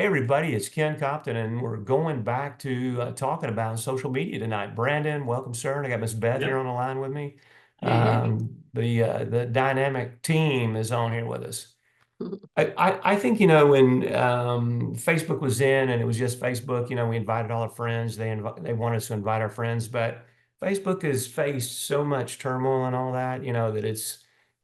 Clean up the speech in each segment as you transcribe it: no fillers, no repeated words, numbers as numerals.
Hey everybody, it's Ken Compton, and we're going back to talking about social media tonight. Brandon, welcome, sir. And I got Miss Beth here Yep. on the line with me. Hey, hey. The dynamic team is on here with us. I think, when Facebook was in and it was just Facebook, we invited all our friends. They wanted us to invite our friends, but Facebook has faced so much turmoil and all that, that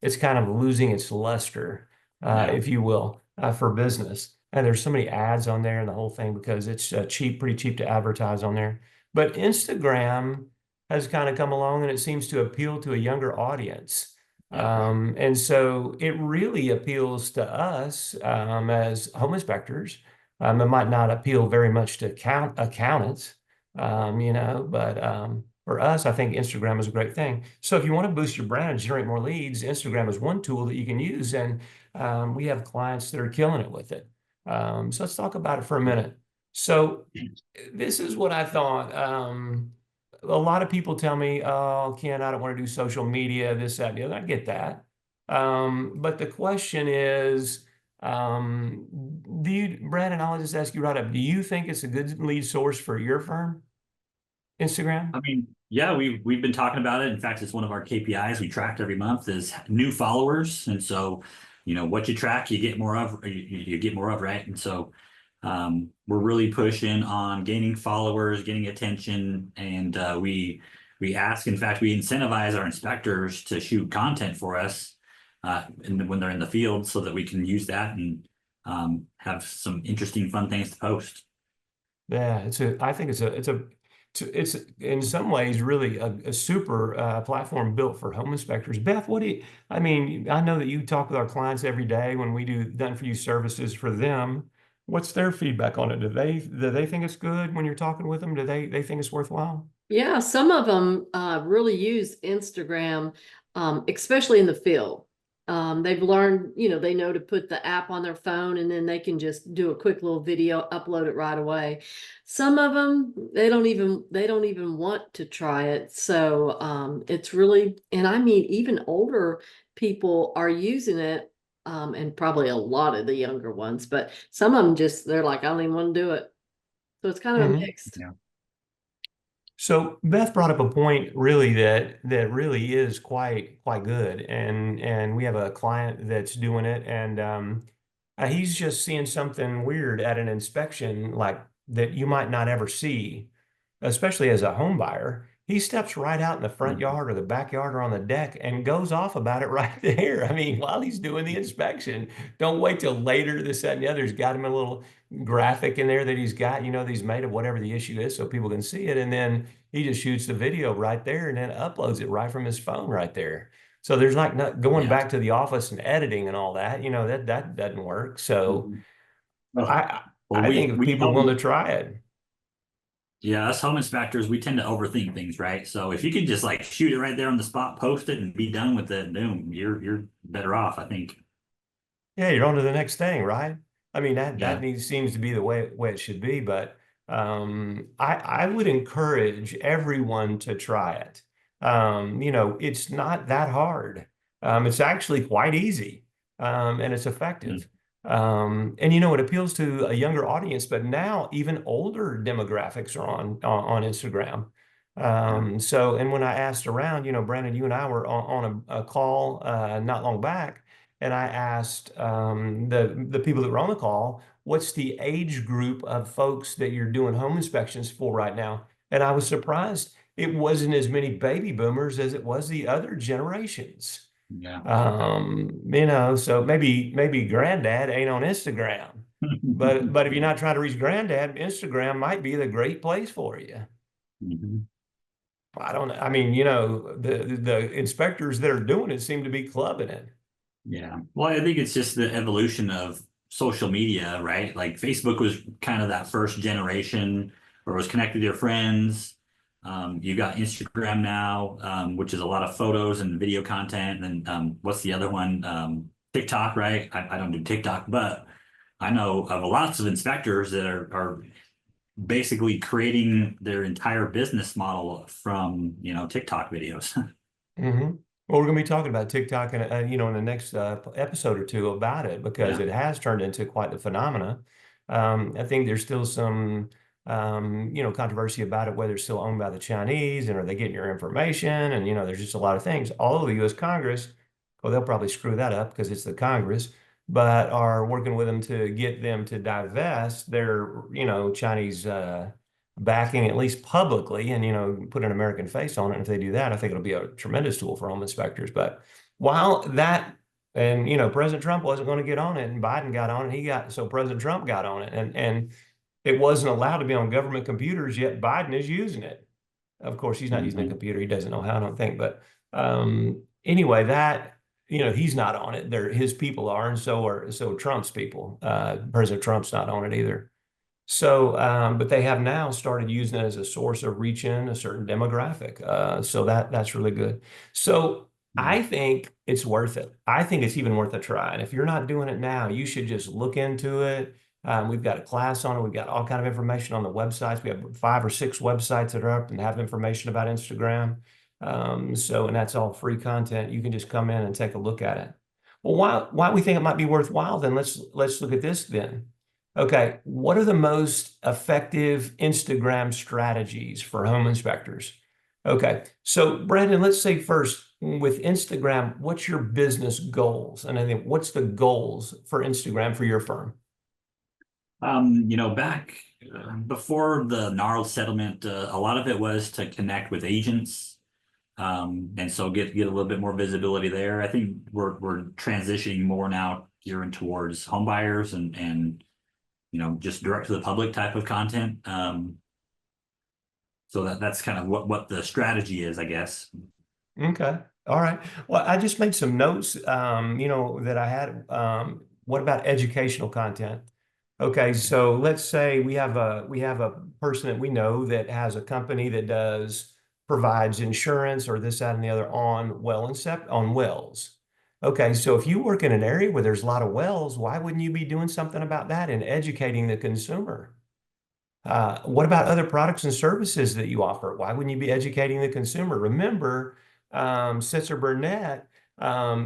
it's kind of losing its luster, Yeah. if you will, for business. And there's so many ads on there and the whole thing because it's pretty cheap to advertise on there. But Instagram has kind of come along and it seems to appeal to a younger audience. Yep. And so it really appeals to us as home inspectors. It might not appeal very much to accountants, but for us, I think Instagram is a great thing. So if you want to boost your brand and generate more leads, Instagram is one tool that you can use. And we have clients that are killing it with it. So let's talk about it for a minute. So this is what I thought. A lot of people tell me, "Oh, Ken, I don't want to do social media, this, that, and the other." I get that. But the question is, Brandon, I'll just ask you right up. Do you think it's a good lead source for your firm, Instagram? I mean, yeah, we've been talking about it. In fact, it's one of our KPIs we tracked every month is new followers. And so, what you track, you get more of, you get more of, right? And so we're really pushing on gaining followers, getting attention, and we ask, in fact, we incentivize our inspectors to shoot content for us when they're in the field so that we can use that and have some interesting, fun things to post. Yeah, I think it's in some ways really a super platform built for home inspectors. Beth, I mean, I know that you talk with our clients every day when we do done for you services for them. What's their feedback on it? Do they think it's good when you're talking with them? Do they think it's worthwhile? Yeah, some of them really use Instagram, especially in the field. They've learned, they know to put the app on their phone and then they can just do a quick little video, upload it right away. Some of them, they don't even want to try it. So it's really, and I mean, even older people are using it, and probably a lot of the younger ones, but some of them they're like, I don't even want to do it. So it's kind of a Hmm. mixed. Yeah. So Beth brought up a point really that really is quite good, and we have a client that's doing it, and he's just seeing something weird at an inspection like that you might not ever see, especially as a home buyer. He steps right out in the front Mhm. yard or the backyard or on the deck and goes off about it right there. I mean, while he's doing the inspection, don't wait till later, this, that, and the other. He's got him a little graphic in there that he's got, that he's made of whatever the issue is so people can see it. And then he just shoots the video right there and then uploads it right from his phone right there. So there's like not going Yeah. back to the office and editing and all that, that doesn't work. So Mhm. Well, I well, I think if we people want to home, try it. yeah, us home inspectors, we tend to overthink things, right? So if you can just like shoot it right there on the spot, post it, and be done with it, boom, you're better off, I think. Yeah, you're on to the next thing, right? I mean, that Yeah. seems to be the way it should be, but I would encourage everyone to try it. It's not that hard. It's actually quite easy, and it's Mhm. effective. And it appeals to a younger audience, but now even older demographics are on Instagram. Yeah. And when I asked around, Brandon, you and I were on a call not long back. And I asked the people that were on the call, what's the age group of folks that you're doing home inspections for right now? And I was surprised it wasn't as many baby boomers as it was the other generations. Yeah. So maybe granddad ain't on Instagram. But if you're not trying to reach granddad, Instagram might be the great place for you. Mhm. I don't know. I mean, the inspectors that are doing it seem to be clubbing it. Yeah. Well, I think it's just the evolution of social media, right? Like Facebook was kind of that first generation where it was connect with your friends. You got Instagram now, which is a lot of photos and video content. And then what's the other one? TikTok, right? I don't do TikTok, but I know of lots of inspectors that are basically creating their entire business model from, TikTok videos. Hmm. Well, we're going to be talking about TikTok in the next episode or two about it because Yeah. it has turned into quite the phenomena. I think there's still some controversy about it, whether it's still owned by the Chinese and are they getting your information? And, there's just a lot of things. All of the U.S. Congress, well, they'll probably screw that up because it's the Congress, but are working with them to get them to divest their, Chinese backing, at least publicly, and, put an American face on it. And if they do that, I think it'll be a tremendous tool for home inspectors. But while that, and, President Trump wasn't going to get on it, and Biden got on it. So President Trump got on it, and it wasn't allowed to be on government computers, yet Biden is using it. Of course, he's not using a Mhm. computer. He doesn't know how, I don't think. But anyway, he's not on it. His people are, and so Trump's people. President Trump's not on it either. So, but they have now started using it as a source of reaching a certain demographic. So that's really good. So Mhm. I think it's worth it. I think it's even worth a try. And if you're not doing it now, you should just look into it. We've got a class on it. We've got all kind of information on the websites. We have 5 or 6 websites that are up and have information about Instagram. And that's all free content. You can just come in and take a look at it. Well, why we think it might be worthwhile, then let's look at this then. Okay, what are the most effective Instagram strategies for home inspectors? Okay, so Brandon, let's say first with Instagram, what's your business goals? And I think what's the goals for Instagram for your firm? Back before the gnarled settlement, a lot of it was to connect with agents, and so get a little bit more visibility there. I think we're transitioning more now gearing towards home buyers and just direct to the public type of content. So that's kind of what the strategy is, I guess. Okay. All right. Well, I just made some notes, that I had. What about educational content? Okay, so let's say we have a person that we know that has a company that provides insurance or this, that, and the other on on wells. Okay, so if you work in an area where there's a lot of wells, why wouldn't you be doing something about that and educating the consumer? What about other products and services that you offer? Why wouldn't you be educating the consumer? Remember, Sitzer Burnett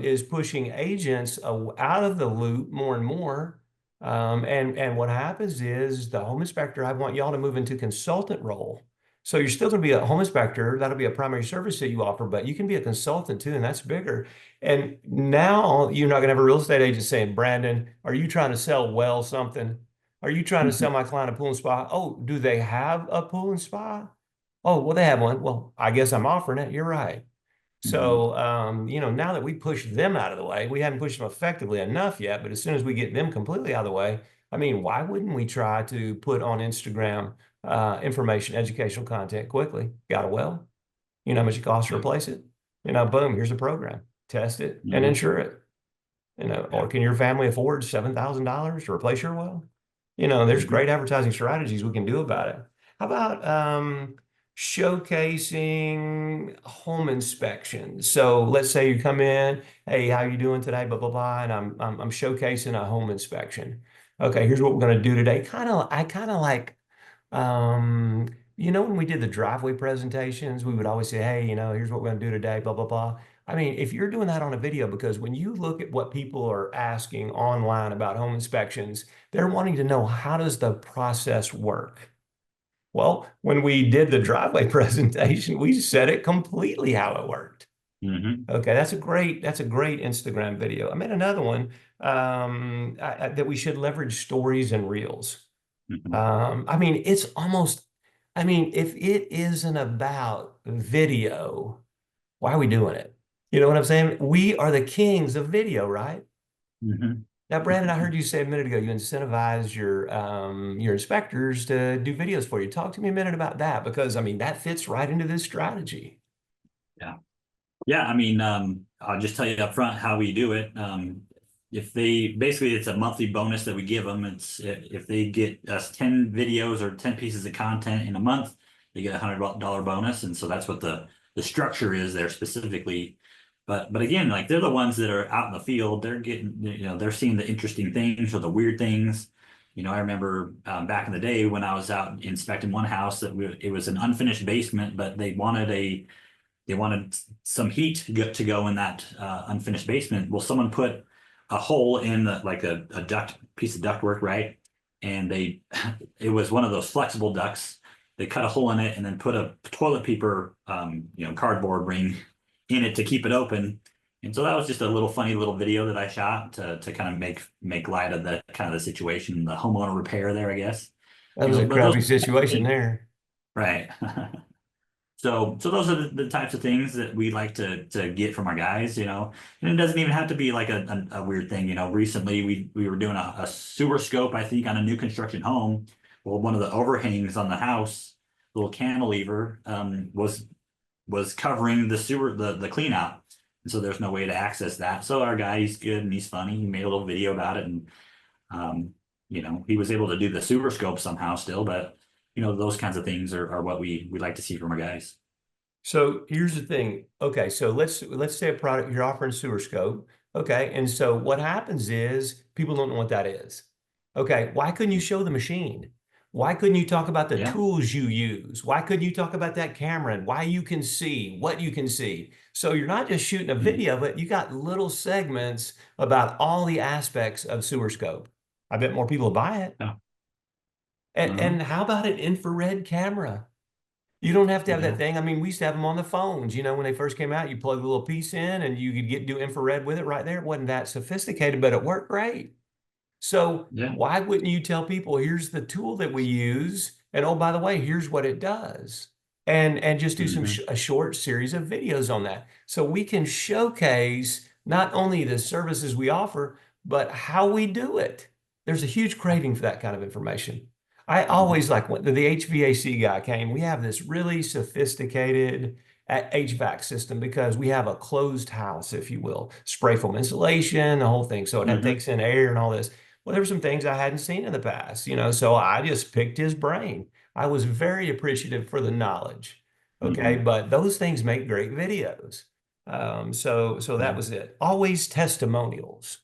is pushing agents out of the loop more and more. And what happens is the home inspector, I want y'all to move into consultant role. So you're still going to be a home inspector. That'll be a primary service that you offer, but you can be a consultant too, and that's bigger. And now you're not going to have a real estate agent saying, Brandon, are you trying to sell well something? Are you trying to sell my client a pool and spa? Oh, do they have a pool and spa? Oh, well, they have one. Well, I guess I'm offering it. You're right. Mhm. So, now that we push them out of the way, we haven't pushed them effectively enough yet, but as soon as we get them completely out of the way, I mean, why wouldn't we try to put on Instagram information, educational content quickly? Got a well? You know how much it costs to Yeah. replace it? Boom, here's a program. Test it and Mhm. insure it. Yeah. Or can your family afford $7,000 to replace your well? There's Mhm. great advertising strategies we can do about it. How about showcasing home inspections? So let's say you come in, hey, how you doing today? Blah blah blah, and I'm showcasing a home inspection. Okay, here's what we're gonna do today. I kind of like when we did the driveway presentations, we would always say, hey, here's what we're going to do today, blah, blah, blah. I mean, if you're doing that on a video, because when you look at what people are asking online about home inspections, they're wanting to know how does the process work? Well, when we did the driveway presentation, we said it completely how it worked. Mhm. Okay, that's a great Instagram video. I made another one that we should leverage stories and reels. Mhm. I mean, if it isn't about video, why are we doing it? You know what I'm saying? We are the kings of video, right? Mhm. Now, Brandon, I heard you say a minute ago you incentivize your inspectors to do videos for you. Talk to me a minute about that because I mean that fits right into this strategy. Yeah. Yeah, I mean, I'll just tell you up front how we do it. If they basically, it's a monthly bonus that we give them. It's if they get us 10 videos or 10 pieces of content in a month, they get $100 bonus, and so that's what the structure is there specifically. But again, like they're the ones that are out in the field. They're getting, they're seeing the interesting things or the weird things. I remember back in the day when I was out inspecting one house it was an unfinished basement, but they wanted some heat to go in that unfinished basement. Well, someone put a hole in like a duct piece of ductwork, right? and they it was one of those flexible ducts. They cut a hole in it and then put a toilet paper, cardboard ring in it to keep it open. And so that was just a little funny little video that I shot to kind of make light of the kind of the situation, the homeowner repair there, I guess. That was a But those crappy are the types of situation things, there. right? So those are the types of things that we like to get from our guys, and it doesn't even have to be like a weird thing. Recently we were doing a sewer scope, I think, on a new construction home. Well, one of the overhangs on the house, little cantilever, was covering the sewer, the clean out. And so there's no way to access that. So our guy, he's good and he's funny. He made a little video about it, and um, he was able to do the sewer scope somehow still, but those kinds of things are what we like to see from our guys. So here's the thing. Okay, so let's say a product you're offering sewer scope. Okay, and so what happens is people don't know what that is. Okay, why couldn't you show the machine? Why couldn't you talk about the Yeah. tools you use? Why couldn't you talk about that camera and why you can see what you can see? So you're not just shooting a Mhm. video, but you got little segments about all the aspects of sewer scope. I bet more people will buy it. Yeah. And, Uh-huh. and how about an infrared camera? You don't have to have that Yeah. thing. I mean, we used to have them on the phones. When they first came out, you plug a little piece in and you could do infrared with it right there. It wasn't that sophisticated, but it worked great. So Yeah. why wouldn't you tell people, here's the tool that we use, and oh, by the way, here's what it does, and just do Hmm. a short series of videos on that, so we can showcase not only the services we offer, but how we do it. There's a huge craving for that kind of information. I always like when the HVAC guy came. We have this really sophisticated HVAC system because we have a closed house, if you will, spray foam insulation, the whole thing. So it Hmm. takes in air and all this. Well, there were some things I hadn't seen in the past, so I just picked his brain. I was very appreciative for the knowledge. Okay, Hmm. but those things make great videos. So that Yeah. was it. Always testimonials.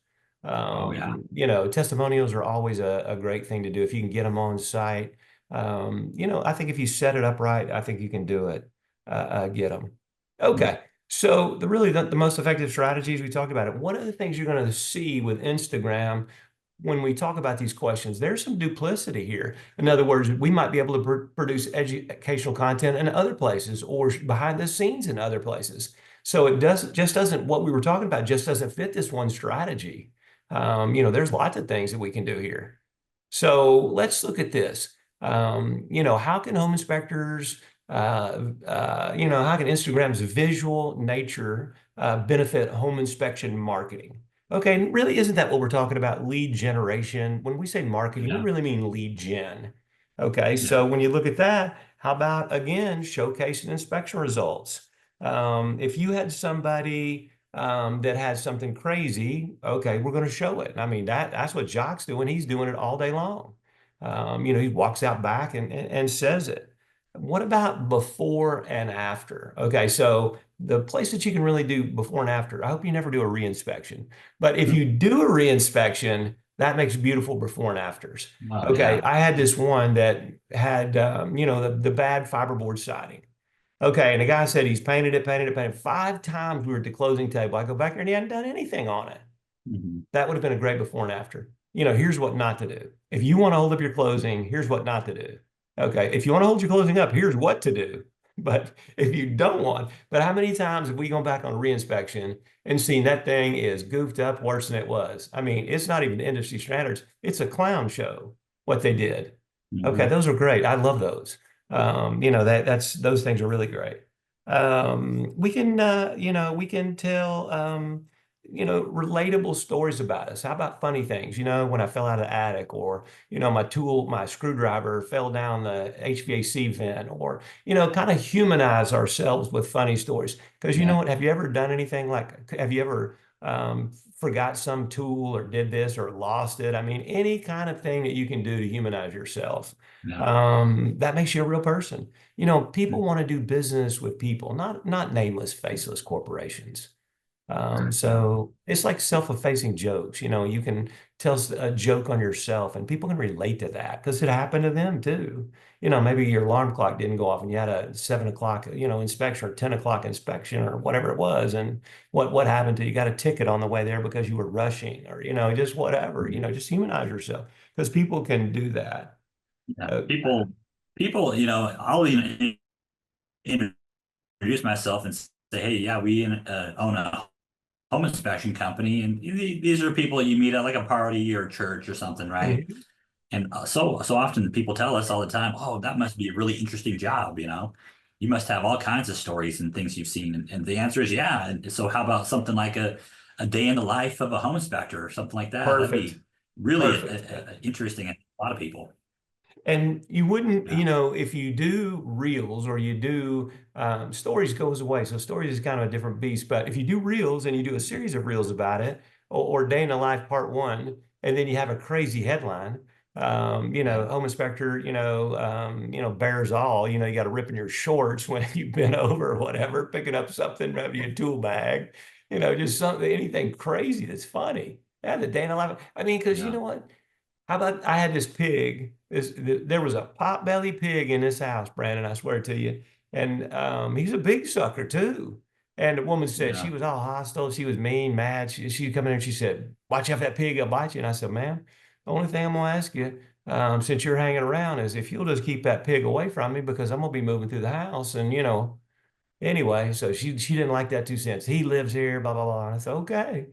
Oh yeah. Testimonials are always a great thing to do if you can get them on site. I think if you set it up right, I think you can do it. Get them. Mm. Okay. So the most effective strategies we talked about it. One of the things you're going to see with Instagram when we talk about these questions, there's some duplicity here. In other words, we might be able to produce educational content in other places or behind the scenes in other places. So it doesn't what we were talking about just doesn't fit this one strategy. There's lots of things that we can do here. So let's look at this. How can home inspectors, how can Instagram's visual nature benefit home inspection marketing? Okay, really, isn't that what we're talking about? Lead generation. When we say marketing, we Yeah. really mean lead gen. Okay, Yeah. so when you look at that, how about again showcasing inspection results? If you had somebody that had something crazy, okay, we're going to show it. I mean, that's what Jock's doing. He's doing it all day long. He walks out back and says it. What about before and after? Okay, so the place that you can really do before and after, I hope you never do a reinspection. But if you do a reinspection, that makes beautiful before and afters. Oh Okay, yeah. I had this one that had, the bad fiberboard siding. Okay, and the guy said he's painted it, painted it, painted it. 5 times we were at the closing table. I go back there and he hadn't done anything on it. Hmm. That would have been a great before and after. Here's what not to do. If you want to hold up your closing, here's what not to do. Okay. If you want to hold your closing up, here's what to do. But if you don't want, but how many times have we gone back on a reinspection and seen that thing is goofed up worse than it was? I mean, it's not even industry standards. It's a clown show what they did. Okay, Hmm. those are great. I love those. That's those things are really great. We can tell relatable stories about us. How about funny things? When I fell out of the attic, or my screwdriver fell down the HVAC vent, or kind of humanize ourselves with funny stories. Because you know Yeah. what? Have you ever done anything like? Have you ever forgot some tool, or did this, or lost it? I mean, any kind of thing that you can do to humanize yourself. Yeah. That makes you a real person. People want to do business with people, not nameless, faceless corporations. Yeah. So it's like self-effacing jokes. You can tells a joke on yourself, and people can relate to that because it happened to them too. Maybe your alarm clock didn't go off and you had a 7 o'clock, inspection or 10 o'clock inspection or whatever it was. And what happened to you? Got a ticket on the way there because you were rushing or, just whatever, just humanize yourself because people can do that. Yeah. Uh, People, I'll even introduce myself and say, hey, yeah, we own a home inspection company, and these are people you meet at like a party or church or something, right? mhm. And so often people tell us all the time, oh, that must be a really interesting job, You must have all kinds of stories and things you've seen. And the answer is yeah. And so how about something like a day in the life of a home inspector or something like that? That'd Perfect. be really Perfect. interesting to a lot of people. And you wouldn't, Yeah. if you do reels or you do stories goes away. So stories is kind of a different beast. But if you do reels and you do a series of reels about it, or Day in the Life Part One, and then you have a crazy headline, Yeah. home inspector, bears all, you got to rip in your shorts when you've been over or whatever, picking up something out of your tool bag, just something, anything crazy that's funny. Yeah, the Day in the Life. I mean, because you Yeah. know what? How about I had this pig? There was a pot-belly pig in this house, Brandon. I swear to you, and he's a big sucker too. And the woman said she Yeah. was all hostile. She was mean, mad. She come in and she said, "Watch out for that pig! He'll bite you." And I said, "Ma'am, the only thing I'm gonna ask you, since you're hanging around, is if you'll just keep that pig away from me because I'm gonna be moving through the house, and Anyway, so she didn't like that 2 cents. He lives here, blah blah blah. And I said, okay.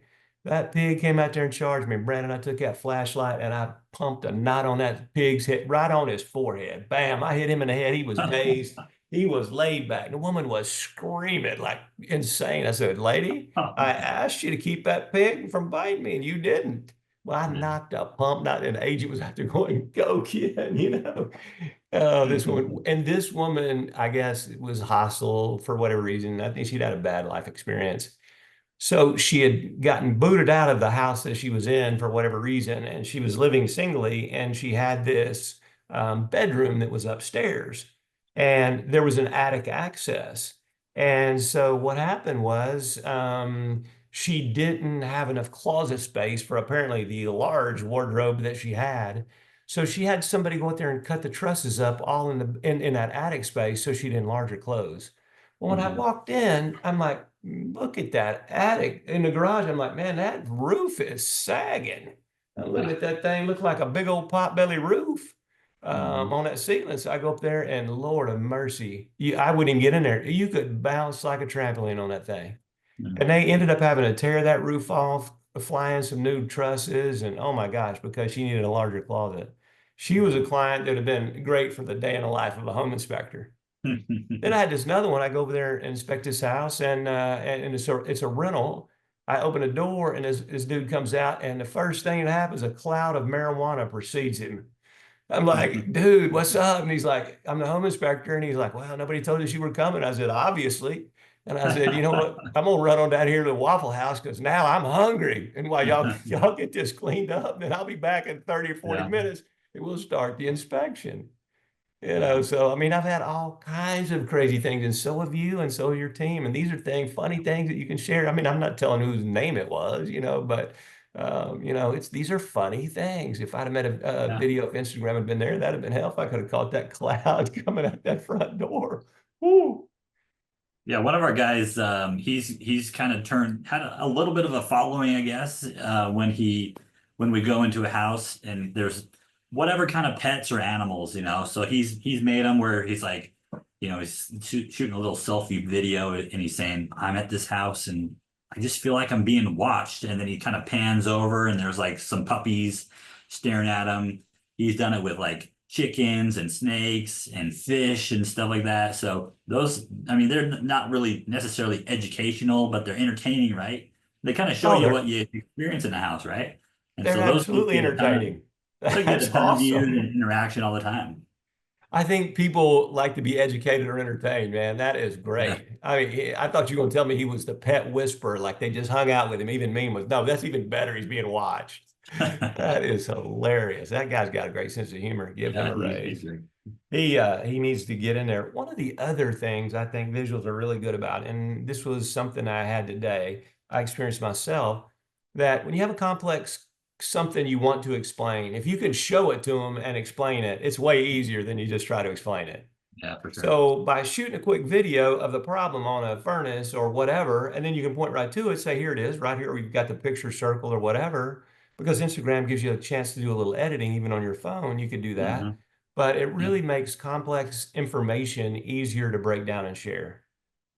That pig came out there and charged me. Brandon, I took that flashlight and I pumped a knot on that pig's head, right on his forehead. Bam! I hit him in the head. He was dazed. He was laid back. The woman was screaming like insane. I said, "Lady, I asked you to keep that pig from biting me, and you didn't." Well, I Yeah. knocked a pump, not an agent was out there going, "Go, kid," this woman, and this woman, I guess, was hostile for whatever reason. I think she'd had a bad life experience. So she had gotten booted out of the house that she was in for whatever reason, and she was living singly, and she had this bedroom that was upstairs, and there was an attic access. And so what happened was she didn't have enough closet space for apparently the large wardrobe that she had. So she had somebody go out there and cut the trusses up all in that attic space so she'd enlarge her clothes. Well, when I Mhm. walked in, I'm like, look at that attic in the garage. I'm like, man, that roof is sagging. I'm looking at that thing, looked like a big old potbelly roof Mhm. on that ceiling. So I go up there and Lord of mercy, I wouldn't even get in there. You could bounce like a trampoline on that thing. Mhm. And they ended up having to tear that roof off, fly in some new trusses, and oh my gosh, because she needed a larger closet. She was a client that would have been great for the day in the life of a home inspector. Then I had this another one. I go over there and inspect this house, and it's a rental. I open a door, and this dude comes out, and the first thing that happens, a cloud of marijuana precedes him. I'm like, dude, what's up? And he's like, I'm the home inspector. And he's like, well, nobody told us you were coming. I said, obviously. And I said, you know what? I'm gonna run on down here to the Waffle House because now I'm hungry. And while y'all get this cleaned up, then I'll be back in 30 or 40 Yeah. minutes and we'll start the inspection. Yeah. So I mean, I've had all kinds of crazy things, and so have you, and so have your team. And these are funny things that you can share. I mean, I'm not telling whose name it was, but it's these are funny things. If I'd have met a Yeah. video of Instagram had been there, that'd have been hell. If I could have caught that cloud coming out that front door. Woo. Yeah, one of our guys, he's kind of had a little bit of a following, I guess, when we go into a house and there's whatever kind of pets or animals, So he's made them where he's like, he's shooting a little selfie video and he's saying, "I'm at this house and I just feel like I'm being watched." And then he kind of pans over and there's like some puppies staring at him. He's done it with like chickens and snakes and fish and stuff like that. So those, I mean, they're not really necessarily educational, but they're entertaining, right? They kind of show Oh, you they're what you experience in a house, right? And they're so those absolutely entertaining. get a That's ton of views awesome. and interaction all the time. I think people like to be educated or entertained, man. That is Yeah. great. I mean, I thought you were going to tell me he was the pet whisperer, like they just hung out with him. Even mean was no, that's even better. He's being watched. That is hilarious. That guy's got a great sense of humor. Give him Yeah, a he's raise. great. He needs to get in there. One of the other things I think visuals are really good about, and this was something I had today, I experienced myself, that when you have a complex something you want to explain. If you can show it to them and explain it, it's way easier than you just try to explain it. Yeah, for sure. So by shooting a quick video of the problem on a furnace or whatever, and then you can point right to it, say, here it is, right here, we've got the picture circled or whatever, because Instagram gives you a chance to do a little editing even on your phone, you could do that. Hmm. But it Yeah. really makes complex information easier to break down and share.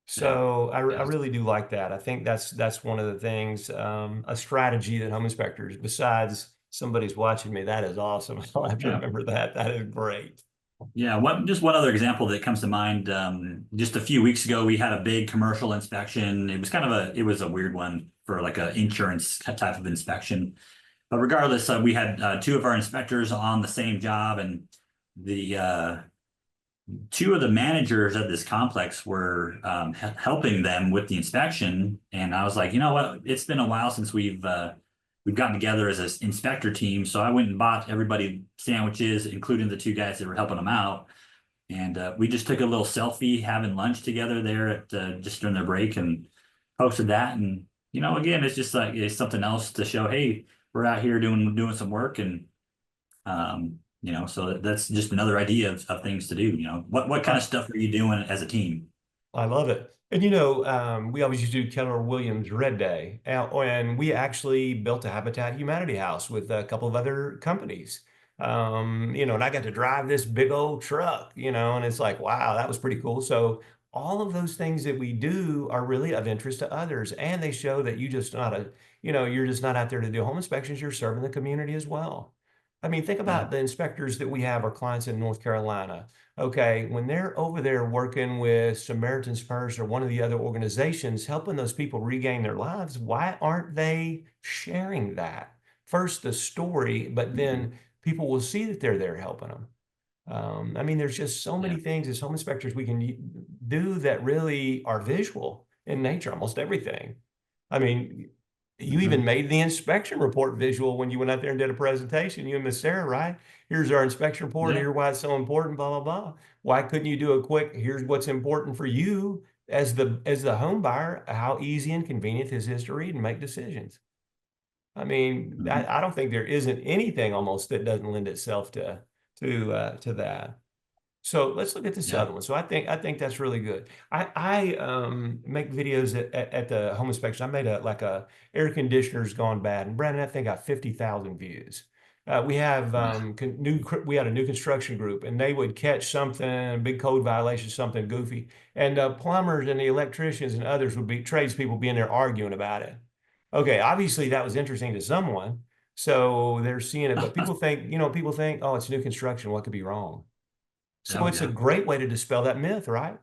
Yeah. So I Yes. really do like that. I think that's one of the things, a strategy that home inspectors, besides somebody's watching me, that is awesome. I'll have to Yeah. remember that. That is great. Yeah, just one other example that comes to mind. Just a few weeks ago, we had a big commercial inspection. It was a weird one for like an insurance type of inspection. But regardless, we had two of our inspectors on the same job, and the two of the managers at this complex were helping them with the inspection. And I was like, you know what? It's been a while since we've gotten together as an inspector team. So I went and bought everybody sandwiches, including the two guys that were helping them out. And we just took a little selfie having lunch together there at just during their break and posted that. And again, it's just like it's something else to show, hey, we're out here doing some work, and so that's just another idea of things to do. What kind of stuff are you doing as a team? I love it. And we always used to do Keller Williams Red Day, and we actually built a Habitat Humanity house with a couple of other companies. And I got to drive this big old truck, and it's like, wow, that was pretty cool. So all of those things that we do are really of interest to others, and they show that you're just not out there to do home inspections, you're serving the community as well. I mean, think Yeah. about the inspectors that we have, our clients in North Carolina. Okay, when they're over there working with Samaritan's Purse or one of the other organizations, helping those people regain their lives, why aren't they sharing that? First, the story, but Mhm. then people will see that they're there helping them. I mean, there's just so Yeah. many things as home inspectors we can do that really are visual in nature, almost everything. I mean, you even Hmm. made the inspection report visual when you went out there and did a presentation, you and Miss Sarah, right? Here's our inspection report, Yeah. here's why it's so important, blah, blah, blah. Why couldn't you do a quick, here's what's important for you as the home buyer, how easy and convenient this is to read and make decisions? I mean, Hmm. I don't think there isn't anything almost that doesn't lend itself to that. So let's look at this Yeah. other one. So I think that's really good. I make videos at the home inspection. I made a air conditioner's gone bad, and Brandon, I think got 50,000 views. We have we had a new construction group, and they would catch something, a big code violation, something goofy, and plumbers and the electricians and others would be tradespeople being there arguing about it. Okay, obviously that was interesting to someone, so they're seeing it, but people think, oh, it's new construction. What could be wrong? So Oh it's a yeah. great way to dispel that myth, right?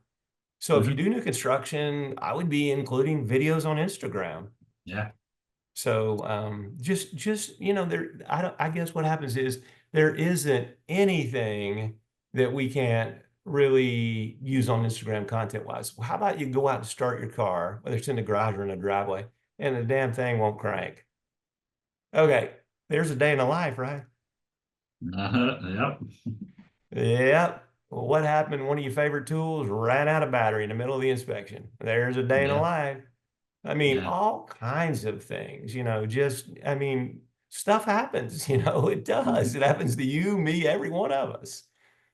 So if you Hmm. do new construction, I would be including videos on Instagram. Yeah. So just there, I guess what happens is there isn't anything that we can't really use on Instagram content wise. How about you go out and start your car, whether it's in the garage or in the driveway, and the damn thing won't crank? Okay, there's a day in the life, right? Yep. Yep. Well, what happened? One of your favorite tools ran out of battery in the middle of the inspection. There's a day in a Yeah. life. I mean, Yeah. all kinds of things, I mean, stuff happens, it does. Hmm. It happens to you, me, every one of us.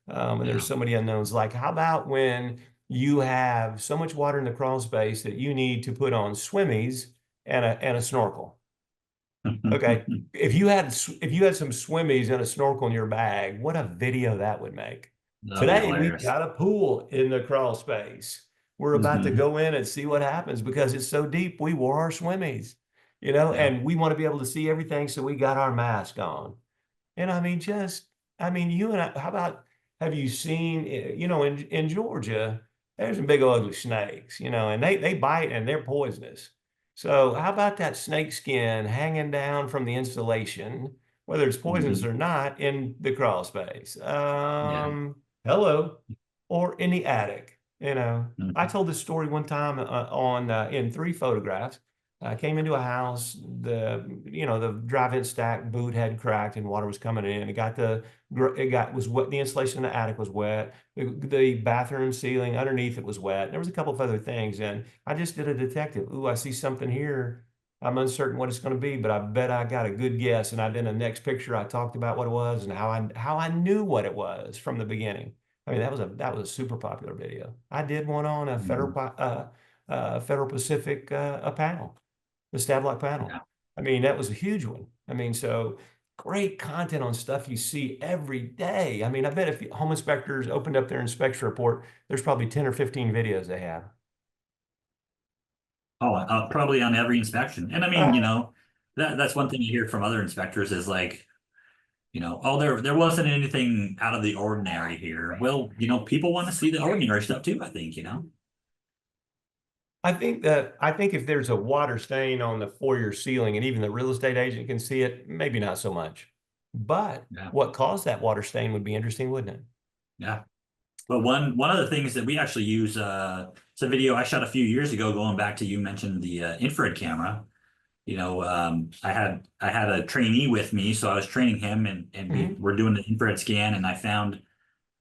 And there's Yeah. so many unknowns. Like, how about when you have so much water in the crawl space that you need to put on swimmies and a snorkel? Okay. If you had some swimmies and a snorkel in your bag, what a video that would make. That'll be Today we've hilarious. got a pool in the crawl space. We're about to Hmm. go in and see what happens because it's so deep. We wore our swimmies, Yeah. and we want to be able to see everything, so we got our mask on. And I mean, you and I, how about, have you seen, in Georgia, there's some big ugly snakes, and they bite and they're poisonous. So how about that snake skin hanging down from the insulation, whether it's poisonous Hmm. or not, in the crawl space? Yeah. Hello, or in the attic. I Hmm. told this story one time on in 3 photographs. I came into a house, the drive-in stack boot had cracked and water was coming in. Was wet. The insulation in the attic was wet. The bathroom ceiling underneath it was wet. There was a couple of other things, and I just did a detective. Ooh, I see something here. I'm uncertain what it's going to be, but I bet I got a good guess. And I did the next picture. I talked about what it was and how I knew what it was from the beginning. I mean, that was a super popular video. I did one on a Mhm. Federal Pacific a panel, the Stablock panel. Yeah. I mean, that was a huge one. I mean, so great content on stuff you see every day. I mean, I bet if home inspectors opened up their inspection report, there's probably 10 or 15 videos they have. Oh, probably on every inspection. And I mean, Uh, that's one thing you hear from other inspectors is like, oh, there wasn't anything out of the ordinary here. Well, people want to see the ordinary stuff too, I think. I think if there's a water stain on the foyer ceiling and even the real estate agent can see it, maybe not so much. But Yeah. what caused that water stain would be interesting, wouldn't it? Yeah. But one of the things that we actually use, it's a video I shot a few years ago, going back to, you mentioned the infrared camera. I had a trainee with me, so I was training him, and we Mhm. were doing the infrared scan, and I found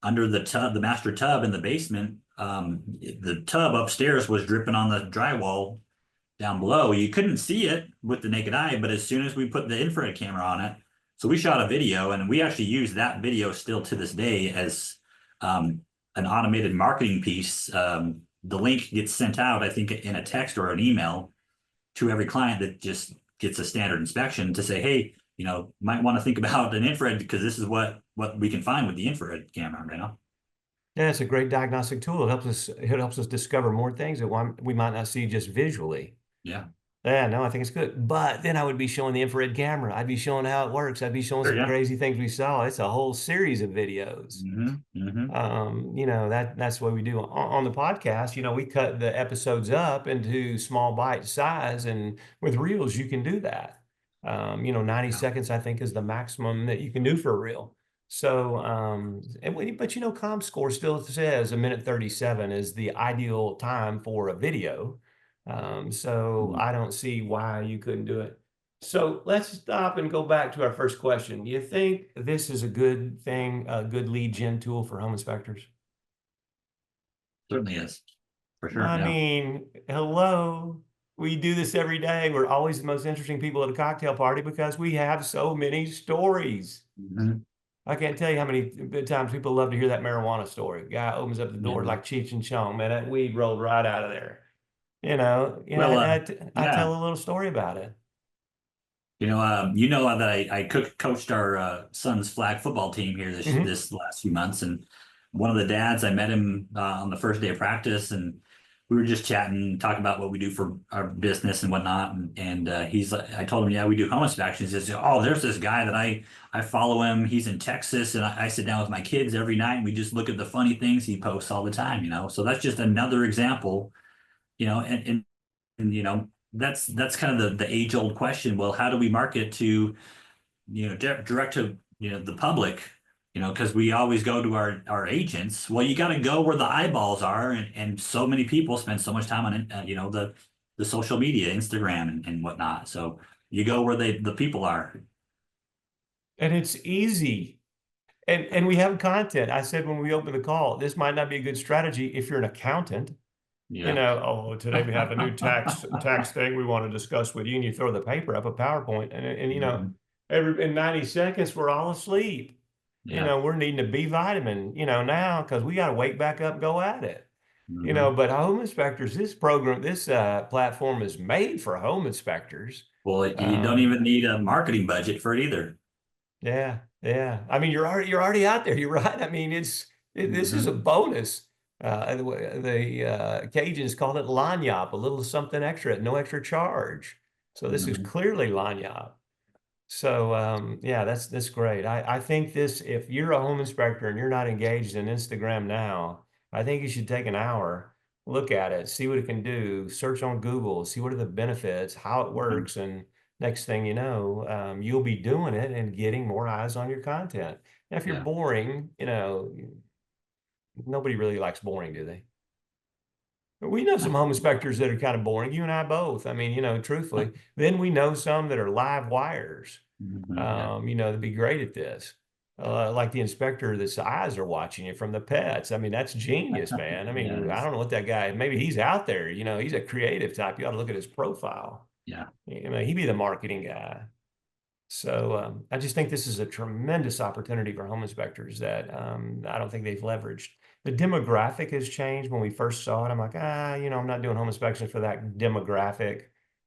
under the tub, the master tub in the basement, the tub upstairs was dripping on the drywall down below. You couldn't see it with the naked eye, but as soon as we put the infrared camera on it, so we shot a video, and we actually use that video still to this day as um, an automated marketing piece. The link gets sent out, I think, in a text or an email to every client that just gets a standard inspection to say, hey, might want to think about an infrared because this is what we can find with the infrared camera. Yeah, it's a great diagnostic tool. It helps us discover more things that we might not see just visually. Yeah. Yeah, no, I think it's good. But then I would be showing the infrared camera. I'd be showing how it works. I'd be showing Sure, some yeah. crazy things we saw. It's a whole series of videos. Mm-hmm. That's what we do on the podcast. We cut the episodes up into small bite size, and with reels, you can do that. 90 Yeah. seconds, I think, is the maximum that you can do for a reel. So, but ComScore still says a minute 37 is the ideal time for a video. So Mhm. I don't see why you couldn't do it. So let's stop and go back to our first question. Do you think this is a good thing, a good lead gen tool for home inspectors? Certainly is. For sure. I Yeah. mean, hello. We do this every day. We're always the most interesting people at a cocktail party because we have so many stories. Mhm. I can't tell you how many times people love to hear that marijuana story. Guy opens up the door Yeah. like Cheech and Chong, man, that weed rolled right out of there. Well, I yeah. tell a little story about it. That I coached our son's flag football team here Mhm. this last few months, and one of the dads, I met him on the first day of practice, and we were just chatting, talking about what we do for our business and whatnot, and he's like, I told him, yeah, we do home inspections. He says, oh, there's this guy that I follow him. He's in Texas, and I sit down with my kids every night, and we just look at the funny things he posts all the time. So that's just another example, and that's kind of the age old question. Well, how do we market to direct to the public, because we always go to our agents. Well, you got to go where the eyeballs are, and so many people spend so much time on the social media, Instagram and whatnot. So you go where the people are. And it's easy. And we have content. I said when we opened the call, this might not be a good strategy if you're an accountant. Yeah. Oh, today we have a new tax thing we want to discuss with you, and you throw the paper up, a PowerPoint, and Mhm. every in 90 seconds we're all asleep. Yeah. We're needing a B vitamin, now because we got to wake back up and go at it. Hmm. But home inspectors, this platform is made for home inspectors. Well, you don't Um, even need a marketing budget for it either. yeah, yeah. I mean, you're already out there. You're right. I mean, this is a Hmm. bonus. The Cajuns called it lanyap, a little something extra at no extra charge. So this is Hmm. clearly lanyap. So yeah, that's great. I think this, if you're a home inspector and you're not engaged in Instagram now, I think you should take an hour, look at it, see what it can do, search on Google, see what are the benefits, how it works, and next thing you know, you'll be doing it and getting more eyes on your content. Now, if you're Yeah. boring, nobody really likes boring, do they? We know some home inspectors that are kind of boring. You and I both. I mean, truthfully. Then we know some that are live wires. Yeah. That'd be great at this. Like the inspector that's eyes are watching you from the pets. I mean, that's genius, man. I mean, I Yes. don't know what that guy, maybe he's out there, he's a creative type. You ought to look at his profile. Yeah. You know, he'd be the marketing guy. So I just think this is a tremendous opportunity for home inspectors that I don't think they've leveraged. The demographic has changed. When we first saw it, I'm like, you know, I'm not doing home inspections for that demographic.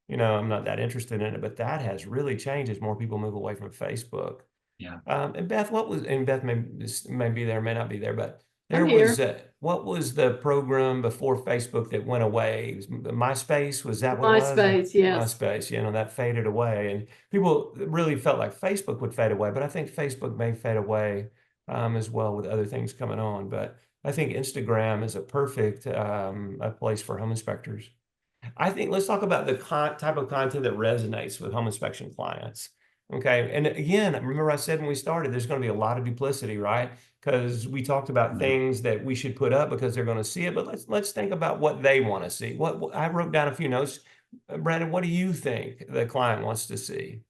You know, I'm not that interested in it. But that has really changed as more people move away from Facebook. Yeah. And Beth, and Beth may be there, may not be there, but I'm there was, here. what was the program before Facebook that went away? It was MySpace, was that what it was? MySpace, yes. MySpace, you know, that faded away. And people really felt like Facebook would fade away, but I think Facebook may fade away as well with other things coming on. But I think Instagram is a perfect a place for home inspectors. I think let's talk about the type of content that resonates with home inspection clients. Okay. And again, remember I said when we started, there's going to be a lot of duplicity, right? Because we talked about Mhm. things that we should put up because they're going to see it. But let's think about what they want to see. What I wrote down a few notes. Brandon, what do you think the client wants to see?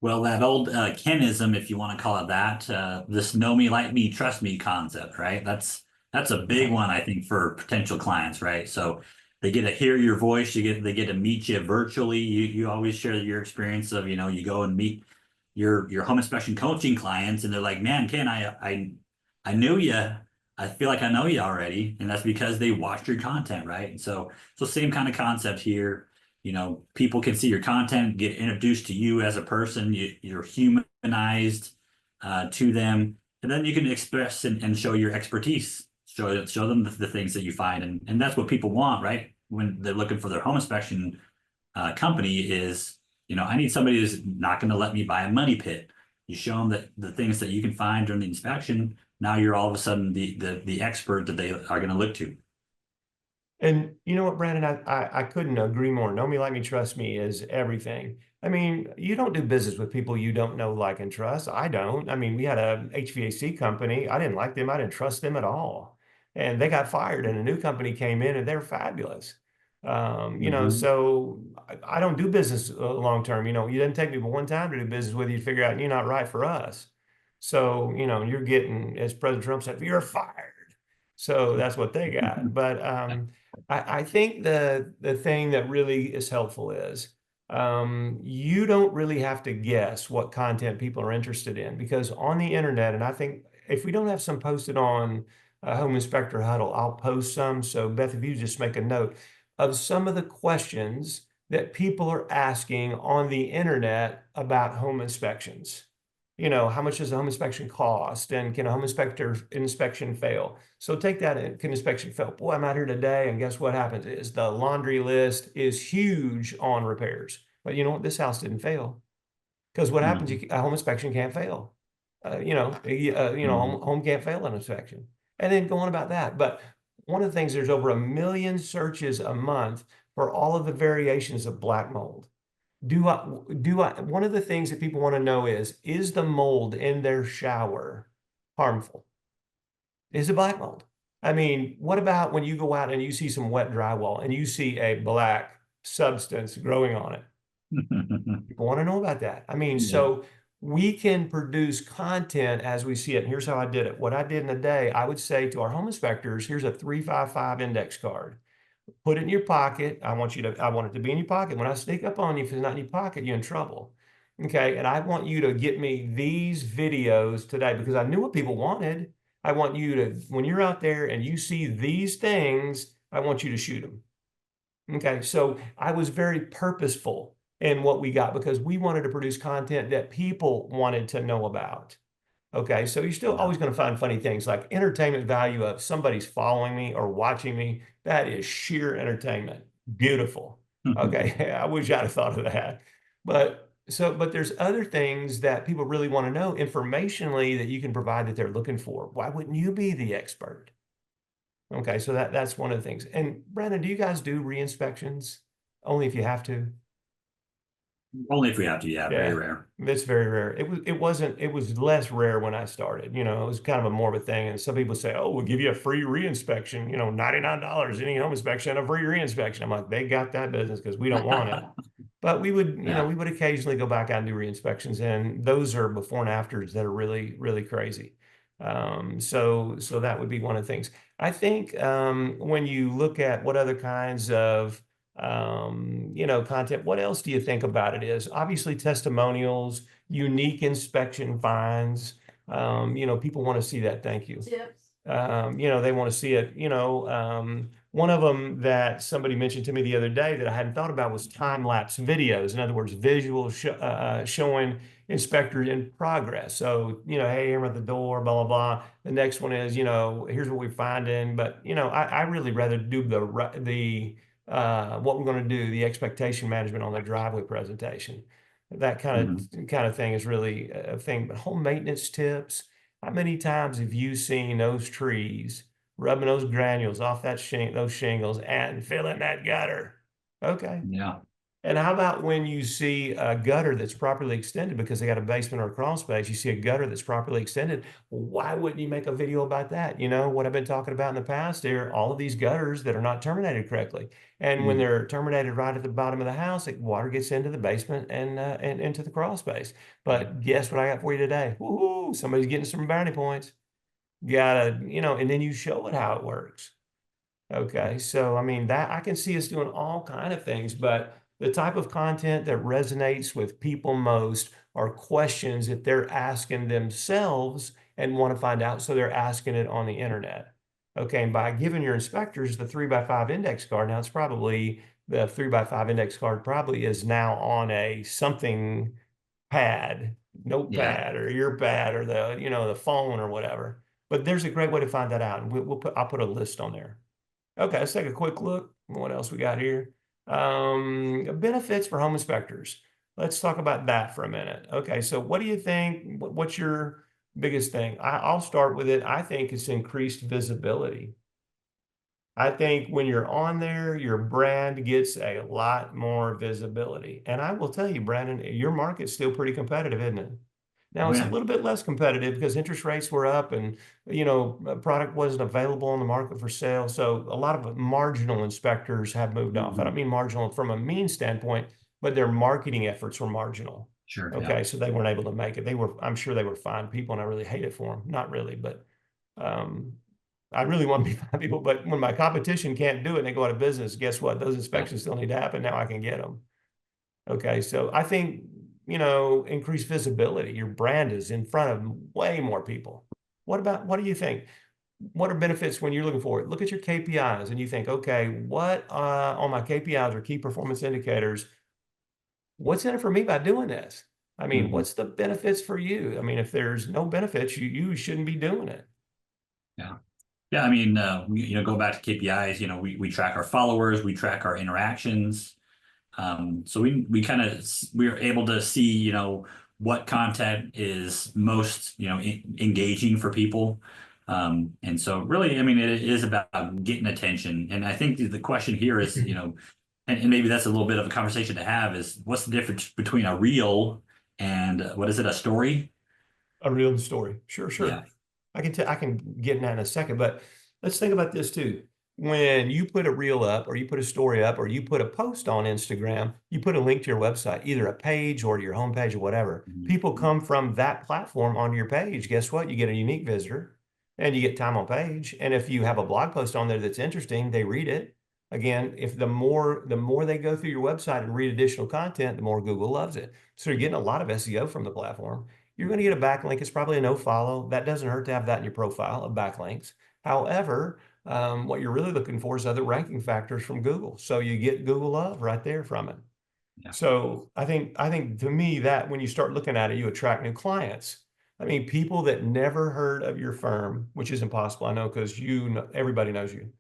Well, that old Kenism, if you want to call it that, this know me, like me, trust me concept, right? That's a big Right. one, I think, for potential clients, right? So they get to hear your voice, they get to meet you virtually. You always share your experience of, you know, you go and meet your home inspection coaching clients, and they're like, man, Ken, I knew you. I feel like I know you already, and that's because they watched your content, right? And so same kind of concept here. You know, people can see your content, get introduced to you as a person. You're humanized to them, and then you can express and show your expertise. Show them the things that you find, and that's what people want, right? When they're looking for their home inspection company is, you know, I need somebody who's not going to let me buy a money pit. You show them that the things that you can find during the inspection. Now you're all of a sudden the expert that they are going to look to. And you know what, Brandon, I couldn't agree more. Know me, like me, trust me is everything. I mean, you don't do business with people you don't know, like, and trust. I don't. I mean, we had a HVAC company. I didn't like them. I didn't trust them at all. And they got fired and a new company came in and they're fabulous. You know, Mhm. so I don't do business long term. You know, you didn't take me but one time to do business with you to figure out you're not right for us. So, you know, you're getting, as President Trump said, you're fired. So that's what they got. But I think the thing that really is helpful is you don't really have to guess what content people are interested in because on the internet, and I think if we don't have some posted on Home Inspector Huddle, I'll post some. So Beth, if you just make a note of some of the questions that people are asking on the internet about home inspections. You know, how much does a home inspection cost? And can a home inspector inspection fail? So take that in, can inspection fail? Boy, I'm out here today, and guess what happens is the laundry list is huge on repairs. But you know what? This house didn't fail because what happens? Mhm. A home inspection can't fail. Mhm. Home can't fail an inspection, and then going about that. But one of the things, there's over 1 million searches a month for all of the variations of black mold. One of the things that people want to know is the mold in their shower harmful? Is it black mold? I mean, what about when you go out and you see some wet drywall and you see a black substance growing on it? People want to know about that. I mean, Yeah. so we can produce content as we see it. And here's how I did it. What I did in a day, I would say to our home inspectors, here's a 355 index card. Put it in your pocket. I want it to be in your pocket. When I sneak up on you, if it's not in your pocket, you're in trouble. Okay. And I want you to get me these videos today because I knew what people wanted. I want you to, when you're out there and you see these things, I want you to shoot them. Okay. So I was very purposeful in what we got because we wanted to produce content that people wanted to know about. Okay, so you're still Yeah. always going to find funny things like entertainment value of somebody's following me or watching me. That is sheer entertainment. Beautiful. Okay, I wish I'd have thought of that. But there's other things that people really want to know informationally that you can provide that they're looking for. Why wouldn't you be the expert? Okay, so that's one of the things. And Brandon, do you guys do re-inspections? Only if you have to? Only if we have to, yeah, very Yeah, rare. it's very rare. It was less rare when I started. You know, it was kind of a more of a thing. And some people say, oh, we'll give you a free re-inspection, you know, $99, any home inspection, a free re-inspection. I'm like, they got that business because we don't want it. But we would, you know, Yeah. we would occasionally go back out and do re-inspections, and those are before and afters that are really, really crazy. So that would be one of the things. I think when you look at what other kinds of content. What else do you think about it is? Obviously testimonials, unique inspection finds. People want to see that. Thank you. Tips. They want to see it. One of them that somebody mentioned to me the other day that I hadn't thought about was time-lapse videos. In other words, visual showing inspectors in progress. So, hey, I'm at the door, blah, blah, blah. The next one is, here's what we're finding. But, I really rather do what we're going to do, the expectation management on the driveway presentation. That kind of thing is really a thing. But home maintenance tips. How many times have you seen those trees rubbing those granules off those shingles and filling that gutter? Okay. Yeah. And how about when you see a gutter that's properly extended because they got a basement or a crawl space, you see a gutter that's properly extended. Why wouldn't you make a video about that? You know what I've been talking about in the past? There are all of these gutters that are not terminated correctly. And when they're terminated right at the bottom of the house, water gets into the basement and into the crawl space. But guess what I got for you today? Woohoo! Somebody's getting some brownie points. And then you show it how it works. Okay, so I mean that I can see us doing all kind of things, but the type of content that resonates with people most are questions that they're asking themselves and want to find out, so they're asking it on the internet. Okay, and by giving your inspectors the 3x5 index card, now it's probably the 3x5 index card probably is now on a something pad, Yeah. notepad or your pad or the phone or whatever. But there's a great way to find that out, and I'll put a list on there. Okay, let's take a quick look. What else we got here? Benefits for home inspectors. Let's talk about that for a minute. Okay, so what do you think? What's your biggest thing? I'll start with it. I think it's increased visibility. I think when you're on there, your brand gets a lot more visibility. And I will tell you, Brandon, your market's still pretty competitive, isn't it? Now Oh, it's a yeah. little bit less competitive because interest rates were up and a product wasn't available on the market for sale. So a lot of marginal inspectors have moved off. I don't mean marginal from a mean standpoint, but their marketing efforts were marginal. Sure. Yeah. Okay, so they weren't able to make it. I'm sure they were fine people, and I really hate it for them. Not really, but um, I really want to be fine people. But when my competition can't do it and they go out of business, guess what? Those inspections still need to happen. Now I can get them. Okay, so I think, increased visibility. Your brand is in front of way more people. What do you think? What are benefits when you're looking for it? Look at your KPIs and you think, okay, what on my KPIs or key performance indicators, what's in it for me by doing this? I mean, Mhm. what's the benefits for you? I mean, if there's no benefits, you shouldn't be doing it. Yeah. Yeah. I mean, go back to KPIs, we track our followers, we track our interactions. So we kind of we're able to see, what content is most, engaging for people. And so really, I mean, it is about getting attention. And I think the question here is, and maybe that's a little bit of a conversation to have is what's the difference between a reel and what is it, a story? A real story. Sure, Yeah. sure. I can get in that in a second, but let's think about this too. When you put a reel up or you put a story up or you put a post on Instagram, you put a link to your website, either a page or to your homepage or whatever. People Mhm. come from that platform onto your page. Guess what? You get a unique visitor and you get time on page. And if you have a blog post on there that's interesting, they read it. Again, if the more they go through your website and read additional content, the more Google loves it. So you're getting a lot of SEO from the platform. You're going to get a backlink. It's probably a no follow. That doesn't hurt to have that in your profile of backlinks. However, what you're really looking for is other ranking factors from Google. So you get Google love right there from it. Yeah. So I think to me that when you start looking at it, you attract new clients. I mean, people that never heard of your firm, which is impossible, I know, because everybody knows you.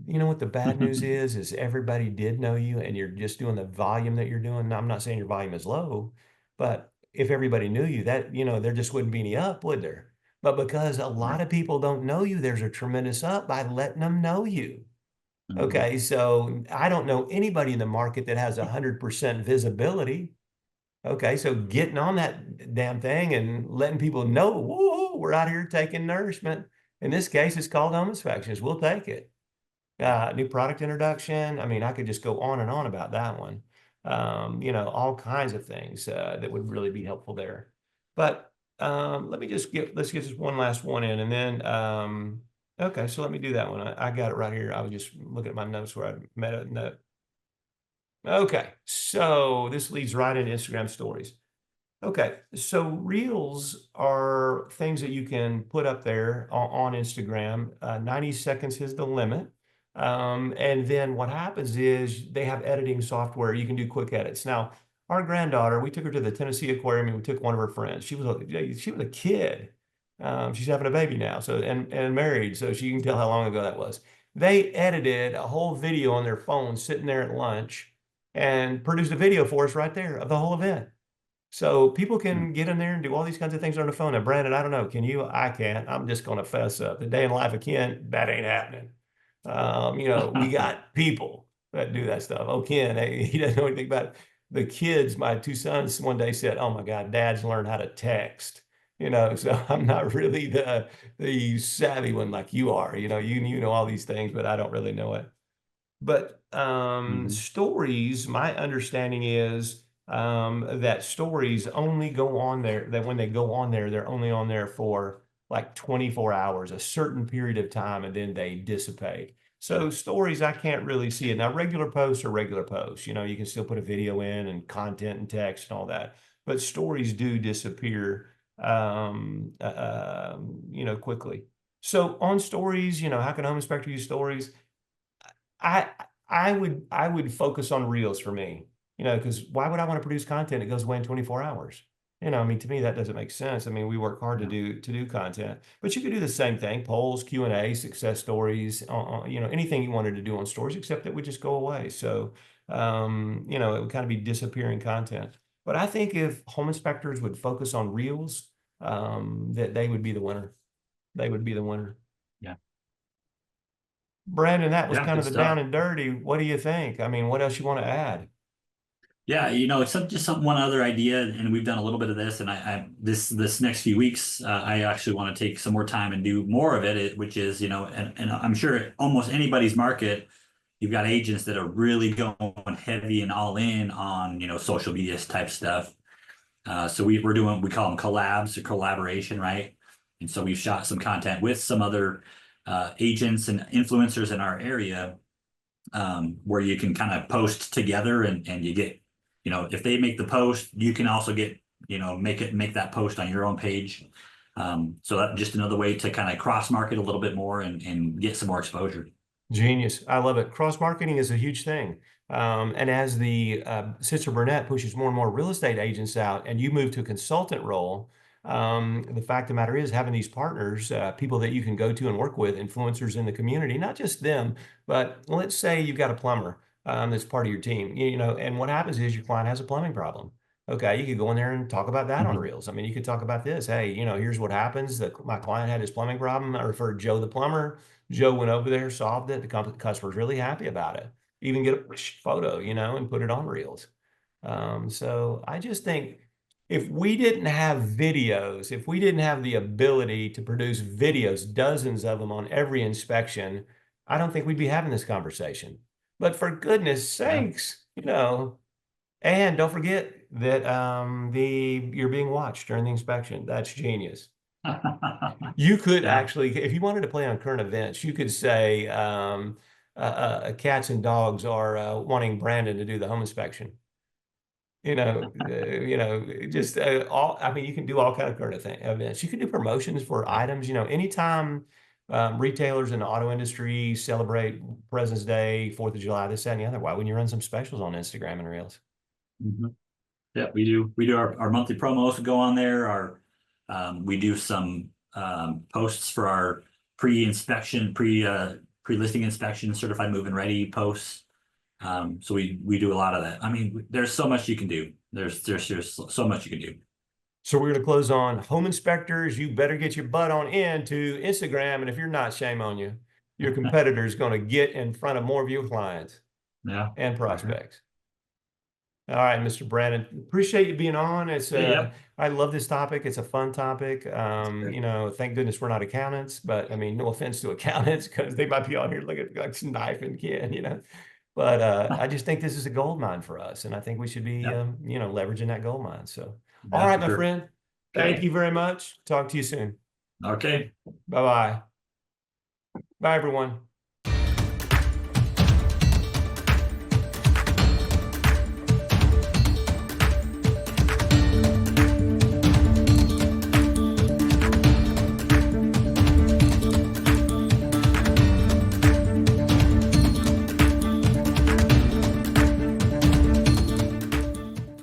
You know what the bad news is everybody did know you and you're just doing the volume that you're doing. Now, I'm not saying your volume is low, but if everybody knew you, there just wouldn't be any up, would there? But because a lot of people don't know you, there's a tremendous up by letting them know you. Mhm. Okay, so I don't know anybody in the market that has 100% visibility. Okay, so getting on that damn thing and letting people know, whoa, we're out here taking nourishment. In this case, it's called home inspections. We'll take it. New product introduction. I mean, I could just go on and on about that one. All kinds of things that would really be helpful there. But let's get this one last one in, and then okay, so let me do that one. I got it right here. I was just looking at my notes where I made a note. Okay, so this leads right into Instagram stories. Okay, so reels are things that you can put up there on Instagram. 90 seconds is the limit. And then what happens is they have editing software. You can do quick edits. Now, our granddaughter, we took her to the Tennessee Aquarium and we took one of her friends. She was a kid. She's having a baby now, so and married, so she can tell how long ago that was. They edited a whole video on their phone sitting there at lunch and produced a video for us right there of the whole event. So people Hmm. can get in there and do all these kinds of things on the phone. Now, Brandon, I don't know. Can you? I can't. I'm just going to fess up. The day in the life of Ken, that ain't happening. We got people that do that stuff. Oh, Ken, he doesn't know anything about it. The kids, my two sons, one day said, "Oh my God, Dad's learned how to text." So I'm not really the savvy one like you are. You know all these things, but I don't really know it. But Mhm. stories, my understanding is that stories only go on there, that when they go on there, they're only on there for like 24 hours, a certain period of time, and then they dissipate. So stories, I can't really see it. Now, regular posts are regular posts. You can still put a video in and content and text and all that. But stories do disappear, quickly. So on stories, how can Home Inspector use stories? I I would focus on reels for me, because why would I want to produce content that goes away in 24 hours? I mean, to me, that doesn't make sense. I mean, we work hard to Yeah. do content, but you could do the same thing: polls, Q&A, success stories, anything you wanted to do on stories, except that would just go away. So, it would kind of be disappearing content. But I think if home inspectors would focus on reels, that they would be the winner. They would be the winner. Yeah. Brandon, that was Yeah. kind Good of the down stuff. and dirty. What do you think? I mean, what else you want to add? Yeah, it's just one other idea, and we've done a little bit of this, and this next few weeks, I actually want to take some more time and do more of which is, and I'm sure almost anybody's market, you've got agents that are really going heavy and all in on, social media type stuff. So we call them collabs or collaboration, right? And so we've shot some content with some other agents and influencers in our area, where you can kind of post together, and you get, if they make the post, you can also get, make that post on your own page. So that's just another way to kind of cross market a little bit more and get some more exposure. Genius. I love it. Cross marketing is a huge thing. And as the Sitzer Burnett pushes more and more real estate agents out, and you move to a consultant role, the fact of the matter is having these partners, people that you can go to and work with, influencers in the community, not just them, but let's say you've got a plumber that's part of your team, and what happens is your client has a plumbing problem. Okay, you could go in there and talk about that on Mhm. Reels. I mean, you could talk about this. Hey, here's what happens. My client had his plumbing problem. I referred Joe the plumber. Joe went over there, solved it. The customer's really happy about it. Even get a photo, and put it on Reels. So I just think if we didn't have videos, if we didn't have the ability to produce videos, dozens of them on every inspection, I don't think we'd be having this conversation. But for goodness Yeah. sakes, and don't forget that you're being watched during the inspection. That's genius. You could Yeah. actually, if you wanted to play on current events, you could say cats and dogs are wanting Brandon to do the home inspection. Just all. I mean, you can do all kind of current events. You can do promotions for Yeah. items. Anytime retailers in the auto industry celebrate President's Day, 4th of July, this, that, and the other. Why wouldn't you run some specials on Instagram and Reels? Mhm. Yeah, we do our monthly promos go on there. We do some posts for our pre-inspection, pre-listing inspection, certified move and ready posts. So we do a lot of that. I mean, there's so much you can do. There's so much you can do. So we're going to close on home inspectors. You better get your butt on into Instagram. And if you're not, shame on you. Your competitor is going to get in front of more of your clients Yeah, and for sure. prospects. All right, Mr. Brandon, appreciate you being on. Hey, yep. I love this topic. It's a fun topic. That's good. Thank goodness we're not accountants, but I mean, no offense to accountants because they might be on here looking like knife and Ken. But I just think this is a gold mine for us, and I think we should be, Yeah, leveraging that gold mine. So, all yeah, right, for my sure. friend, thank Okay. you very much. Talk to you soon. Okay. Bye bye. Bye, everyone.